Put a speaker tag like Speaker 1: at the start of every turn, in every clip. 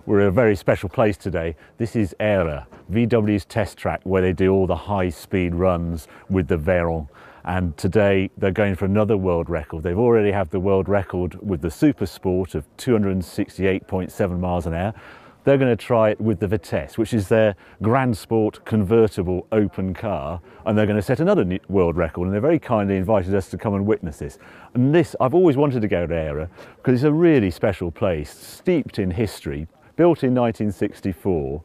Speaker 1: We're at a very special place today. This is Veyron, VW's test track where they do all the high-speed runs with the Veyron. And today they're going for another world record. They've already had the world record with the Super Sport of 268.7 miles an hour. They're going to try it with the Vitesse, which is their Grand Sport convertible open car, and they're going to set another world record, and they very kindly invited us to come and witness this. And this, I've always wanted to go to Veyron because it's a really special place, steeped in history, built in 1964,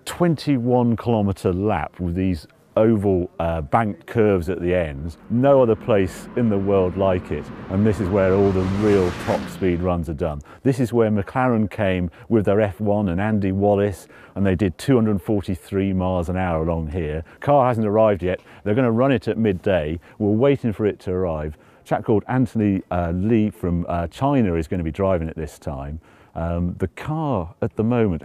Speaker 1: 21-kilometre lap with these oval banked curves at the ends. No other place in the world like it, and this is where all the real top speed runs are done. This is where McLaren came with their F1 and Andy Wallace, and they did 243 miles an hour along here. Car hasn't arrived yet. They're going to run it at midday. We're waiting for it to arrive. A chap called Anthony Lee from China is going to be driving it this time. The car at the moment,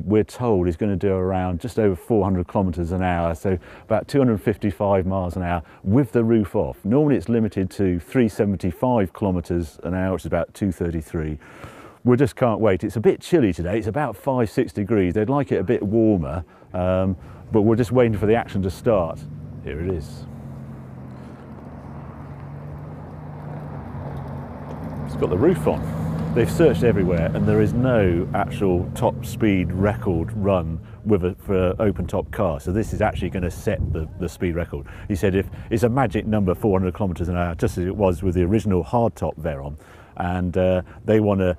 Speaker 1: we're told, is going to do around just over 400 kilometres an hour, so about 255 miles an hour with the roof off. Normally it's limited to 375 kilometres an hour, which is about 233. We just can't wait. It's a bit chilly today. It's about 5-6 degrees. They'd like it a bit warmer, but we're just waiting for the action to start. Here it is. It's got the roof on. They've searched everywhere and there is no actual top speed record run for an open top car. So this is actually going to set the speed record. He said if it's a magic number, 400 kilometres an hour, just as it was with the original hardtop Veyron. And they want to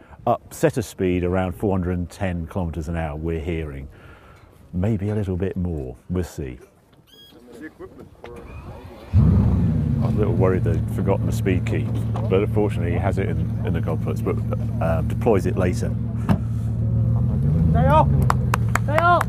Speaker 1: set a speed around 410 kilometres an hour, we're hearing. Maybe a little bit more, we'll see. I was a little worried they'd forgotten the speed key, but unfortunately he has it in the cockpits, but deploys it later.
Speaker 2: Stay up! Stay up!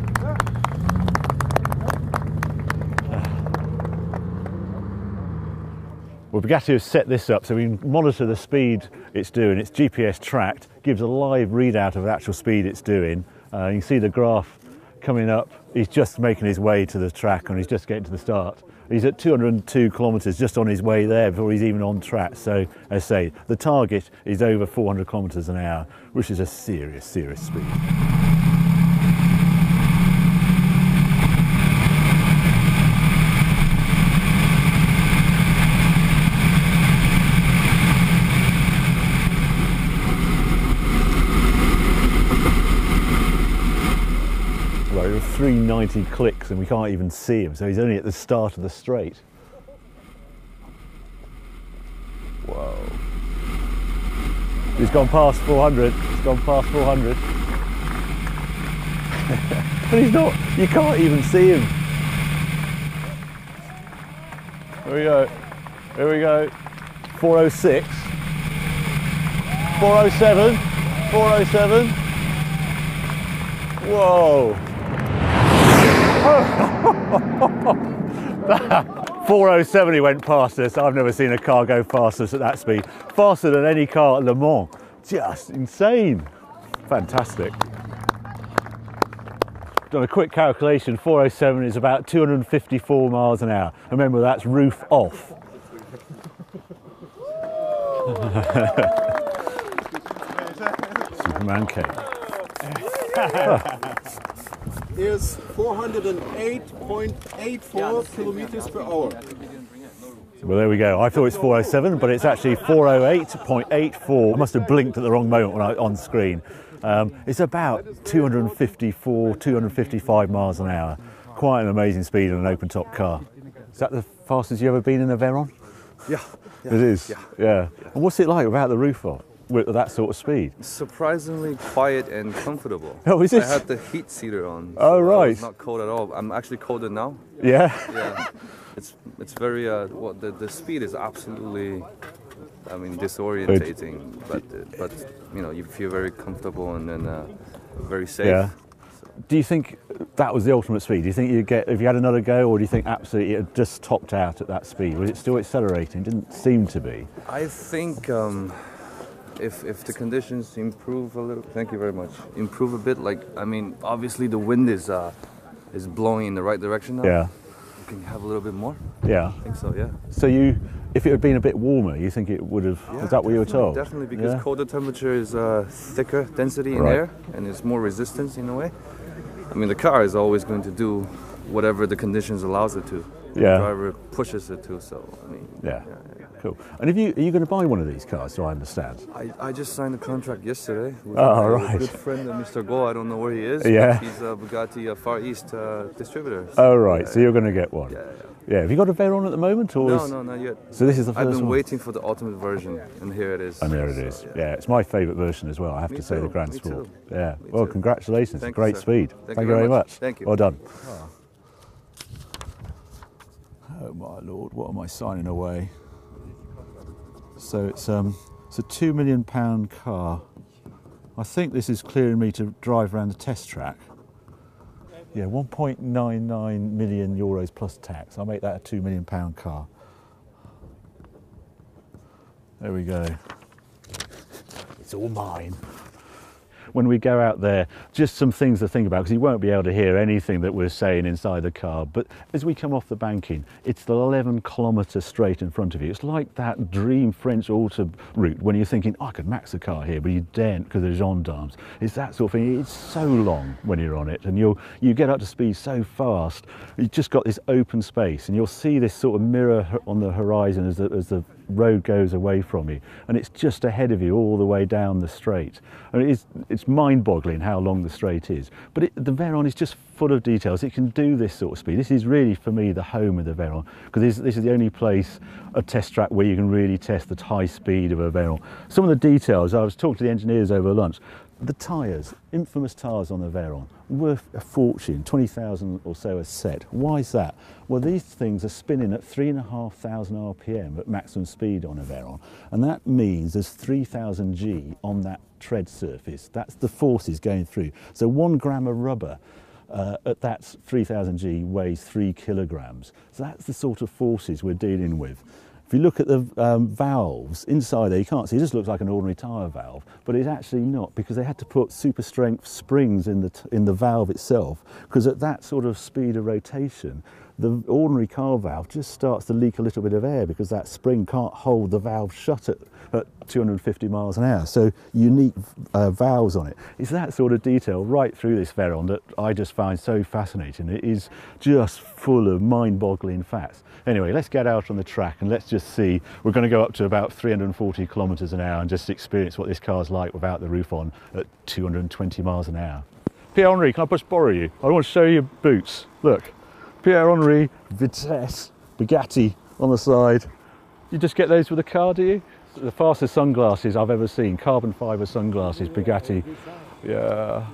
Speaker 1: Well, Bugatti has set this up so we can monitor the speed it's doing. It's GPS tracked, gives a live readout of the actual speed it's doing. You can see the graph coming up. He's just making his way to the track and he's just getting to the start. He's at 202 kilometres just on his way there before he's even on track. So, as I say, the target is over 400 kilometres an hour, which is a serious, serious speed. Well, there are 390 clicks and we can't even see him, so he's only at the start of the straight. Whoa. He's gone past 400, he's gone past 400. But he's not, you can't even see him. Here we go, here we go. 406, 407, 407. Whoa. 407 he went past us. I've never seen a car go past us at that speed. Faster than any car at Le Mans. Just insane. Fantastic. Done a quick calculation. 407 is about 254 miles an hour. Remember, that's roof off. Superman cake.
Speaker 3: Is 408.84 kilometers per hour.
Speaker 1: Well, there we go. I thought it's 407, but it's actually 408.84. I must have blinked at the wrong moment when on screen. It's about 254, 255 miles an hour. Quite an amazing speed in an open-top car. Is that the fastest you've ever been in a Veyron?
Speaker 3: Yeah.
Speaker 1: It is? Yeah. And what's it like without the roof off? With that sort of speed?
Speaker 4: Surprisingly quiet and comfortable.
Speaker 1: Oh, is it?
Speaker 4: I had the heat seater on. So
Speaker 1: oh, right.
Speaker 4: It's not cold at all. I'm actually colder now.
Speaker 1: Yeah?
Speaker 4: Yeah. It's very, the speed is absolutely, I mean, disorientating. But you know, you feel very comfortable and then very safe.
Speaker 1: Yeah.
Speaker 4: So.
Speaker 1: Do you think that was the ultimate speed? Do you think you'd get, if you had another go, or do you think absolutely it had just topped out at that speed? Was it still accelerating? Didn't seem to be.
Speaker 4: I think if the conditions improve a little, thank you very much, improve a bit, like, I mean, obviously the wind is blowing in the right direction now.
Speaker 1: Yeah.
Speaker 4: Can you have a little bit more?
Speaker 1: Yeah.
Speaker 4: I think so, yeah.
Speaker 1: So you If it had been a bit warmer, you think it would have,
Speaker 4: Yeah,
Speaker 1: is that what you were told?
Speaker 4: Definitely, because
Speaker 1: Yeah?
Speaker 4: colder temperature is thicker density in
Speaker 1: Right.
Speaker 4: air, and it's more resistance in a way. I mean, the car is always going to do whatever the conditions allows it to.
Speaker 1: Yeah.
Speaker 4: The driver pushes it to, so, I mean...
Speaker 1: Yeah. Cool. And are you going to buy one of these cars, so I understand?
Speaker 4: I just signed a contract yesterday with
Speaker 1: Oh,
Speaker 4: my
Speaker 1: right.
Speaker 4: good friend, Mr. Go. I don't know where he is.
Speaker 1: Yeah.
Speaker 4: He's a Bugatti Far East distributor.
Speaker 1: Oh, right, so you're going to get one?
Speaker 4: Yeah.
Speaker 1: Yeah, have you got a Veyron at the moment? Or
Speaker 4: No, not yet.
Speaker 1: So this is the first
Speaker 4: I've been
Speaker 1: one?
Speaker 4: waiting for the ultimate version, and here it is.
Speaker 1: And there it
Speaker 4: So,
Speaker 1: is. Yeah, it's my favourite version as well, I have
Speaker 4: Me
Speaker 1: to say,
Speaker 4: too,
Speaker 1: the Grand
Speaker 4: me
Speaker 1: Sport.
Speaker 4: too.
Speaker 1: Yeah,
Speaker 4: Me
Speaker 1: well,
Speaker 4: too.
Speaker 1: congratulations,
Speaker 4: Thank you,
Speaker 1: great
Speaker 4: sir.
Speaker 1: speed.
Speaker 4: Thank you
Speaker 1: you very
Speaker 4: very much.
Speaker 1: much.
Speaker 4: Thank you.
Speaker 1: Well done. Oh my lord, what am I signing away? So it's a £2 million car. I think this is clearing me to drive around the test track. Yeah, 1.99 million euros plus tax. I'll make that a £2 million car. There we go. It's all mine. When we go out there, just some things to think about, because you won't be able to hear anything that we're saying inside the car. But as we come off the banking, it's the 11-kilometre straight in front of you. It's like that dream French auto route when you're thinking, oh, I could max the car here, but you daren't because of gendarmes. It's that sort of thing. It's so long when you're on it, and you get up to speed so fast. You've just got this open space, and you'll see this sort of mirror on the horizon as the road goes away from you, and it's just ahead of you all the way down the straight. I mean, it's mind-boggling how long the straight is, but the Veyron is just full of details. It can do this sort of speed. This is really, for me, the home of the Veyron, because this is the only place, a test track, where you can really test the high speed of a Veyron. Some of the details, I was talking to the engineers over lunch. The tyres, infamous tyres on the Veyron, worth a fortune, 20,000 or so a set. Why is that? Well, these things are spinning at 3,500 RPM at maximum speed on a Veyron, and that means there's 3,000 G on that tread surface. That's the forces going through. So 1 gram of rubber at that 3,000 G weighs 3 kilograms. So that's the sort of forces we're dealing with. If you look at the valves inside there, you can't see, it just looks like an ordinary tyre valve, but it's actually not, because they had to put super strength springs in the valve itself, because at that sort of speed of rotation, the ordinary car valve just starts to leak a little bit of air because that spring can't hold the valve shut at 250 miles an hour. So unique valves on it. It's that sort of detail right through this Veyron that I just find so fascinating. It is just full of mind-boggling facts. Anyway, let's get out on the track and let's just see. We're going to go up to about 340 kilometers an hour and just experience what this car's like without the roof on at 220 miles an hour. Pierre-Henri, can I just borrow you? I want to show you your boots. Look, Veyron Vitesse, Bugatti on the side. You just get those with the car, do you? The fastest sunglasses I've ever seen, carbon fibre sunglasses, Bugatti. Yeah,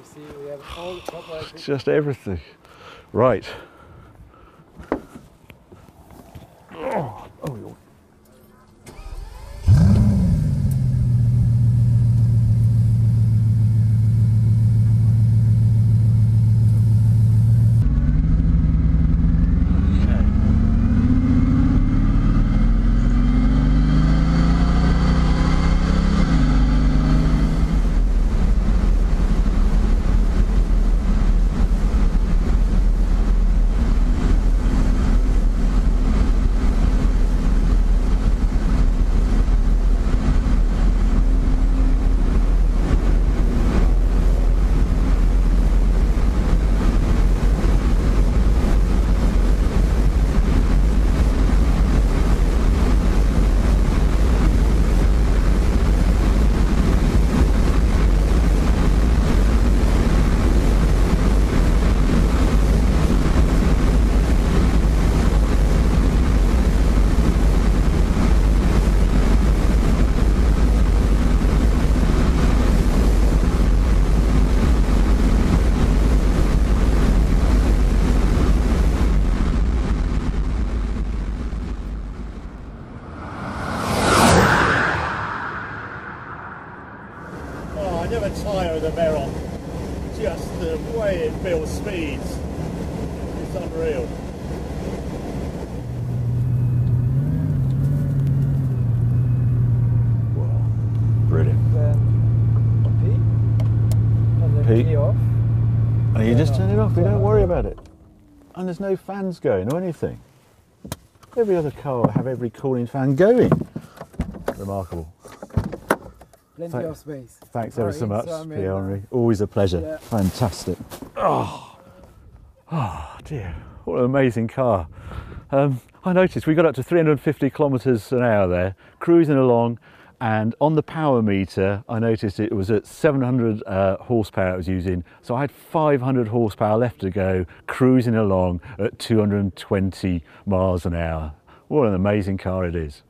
Speaker 1: just everything. Right. Oh, oh. I never tire of the Veyron. Just the way it builds speeds. It's unreal. Wow. Brilliant.
Speaker 2: Then
Speaker 1: P.
Speaker 2: P off.
Speaker 1: And you just turn it off, you don't worry about it. And there's no fans going or anything. Every other car will have every cooling fan going. Remarkable.
Speaker 2: Plenty of space.
Speaker 1: Thanks ever so much,
Speaker 2: Inside,
Speaker 1: Pierre-Henri. Always a pleasure.
Speaker 2: Yeah.
Speaker 1: Fantastic. Oh dear, what an amazing car. I noticed we got up to 350 kilometres an hour there, cruising along, and on the power meter I noticed it was at 700 horsepower it was using, so I had 500 horsepower left to go, cruising along at 220 miles an hour. What an amazing car it is.